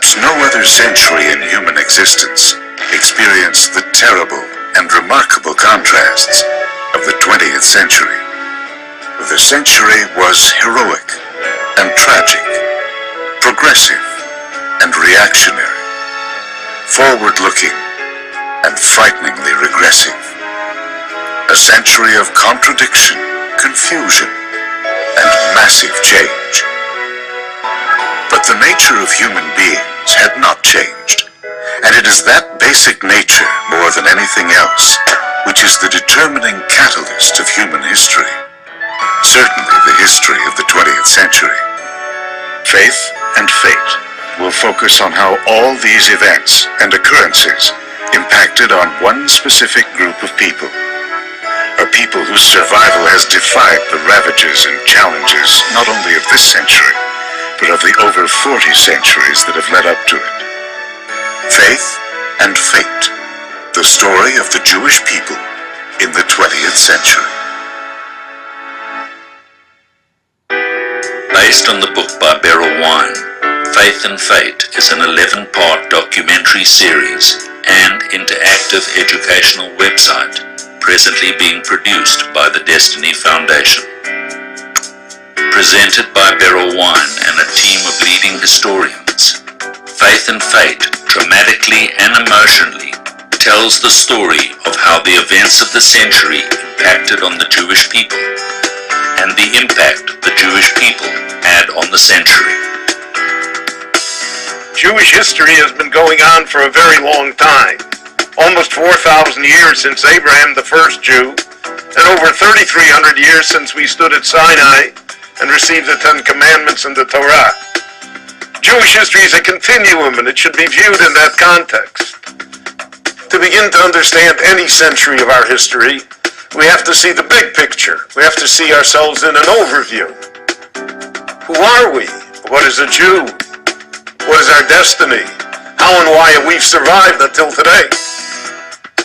Perhaps no other century in human existence experienced the terrible and remarkable contrasts of the 20th century. The century was heroic and tragic, progressive and reactionary, forward-looking and frighteningly regressive. A century of contradiction, confusion, and massive change. But the nature of human beings had not changed, and it is that basic nature, more than anything else, which is the determining catalyst of human history. Certainly the history of the 20th century. Faith and Fate will focus on how all these events and occurrences impacted on one specific group of people. A people whose survival has defied the ravages and challenges not only of this century, but of the over 40 centuries that have led up to it. Faith and Fate, the story of the Jewish people in the 20th century. Based on the book by Beryl Wine, Faith and Fate is an 11-part documentary series and interactive educational website presently being produced by the Destiny Foundation. Presented by Beryl Wine and a team of leading historians, Faith and Fate dramatically and emotionally tells the story of how the events of the century impacted on the Jewish people and the impact the Jewish people had on the century. Jewish history has been going on for a very long time, almost 4,000 years since Abraham, the first Jew, and over 3,300 years since we stood at Sinai and received the Ten Commandments and the Torah. Jewish history is a continuum, and it should be viewed in that context. To begin to understand any century of our history, we have to see the big picture. We have to see ourselves in an overview. Who are we? What is a Jew? What is our destiny? How and why have we survived until today?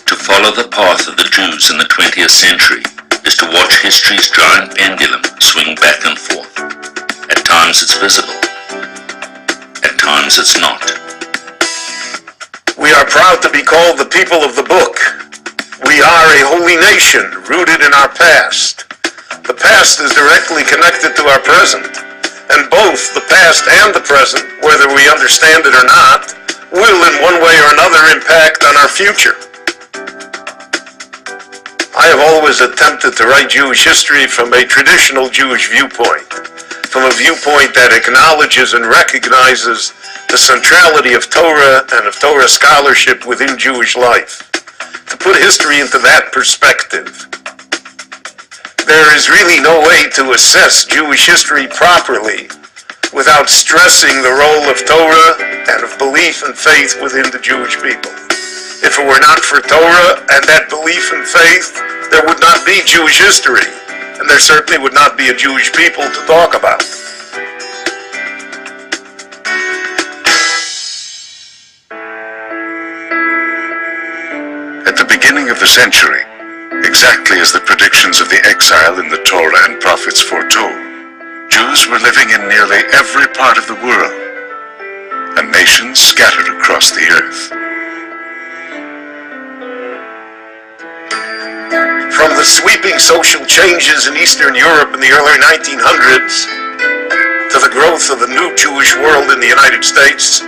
To follow the path of the Jews in the 20th century is to watch history's giant pendulum swing back and forth. At times it's visible. At times it's not. We are proud to be called the people of the book. We are a holy nation rooted in our past. The past is directly connected to our present, and both the past and the present, whether we understand it or not, will in one way or another impact on our future. I have always attempted to write Jewish history from a traditional Jewish viewpoint, from a viewpoint that acknowledges and recognizes the centrality of Torah and of Torah scholarship within Jewish life. To put history into that perspective, there is really no way to assess Jewish history properly without stressing the role of Torah and of belief and faith within the Jewish people. If it were not for Torah and that belief and faith, there would not be Jewish history, and there certainly would not be a Jewish people to talk about. At the beginning of the century, exactly as the predictions of the exile in the Torah and prophets foretold, Jews were living in nearly every part of the world, a nation scattered across the earth. From the sweeping social changes in Eastern Europe in the early 1900s to the growth of the new Jewish world in the United States,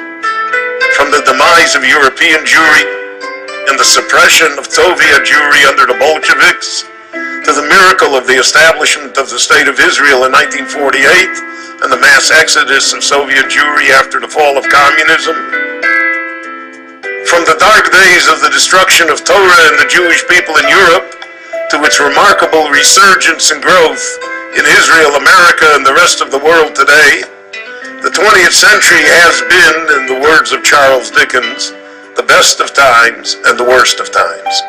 from the demise of European Jewry and the suppression of Soviet Jewry under the Bolsheviks, to the miracle of the establishment of the State of Israel in 1948 and the mass exodus of Soviet Jewry after the fall of communism, from the dark days of the destruction of Torah and the Jewish people in Europe to its remarkable resurgence and growth in Israel, America, and the rest of the world today, the 20th century has been, in the words of Charles Dickens, the best of times and the worst of times.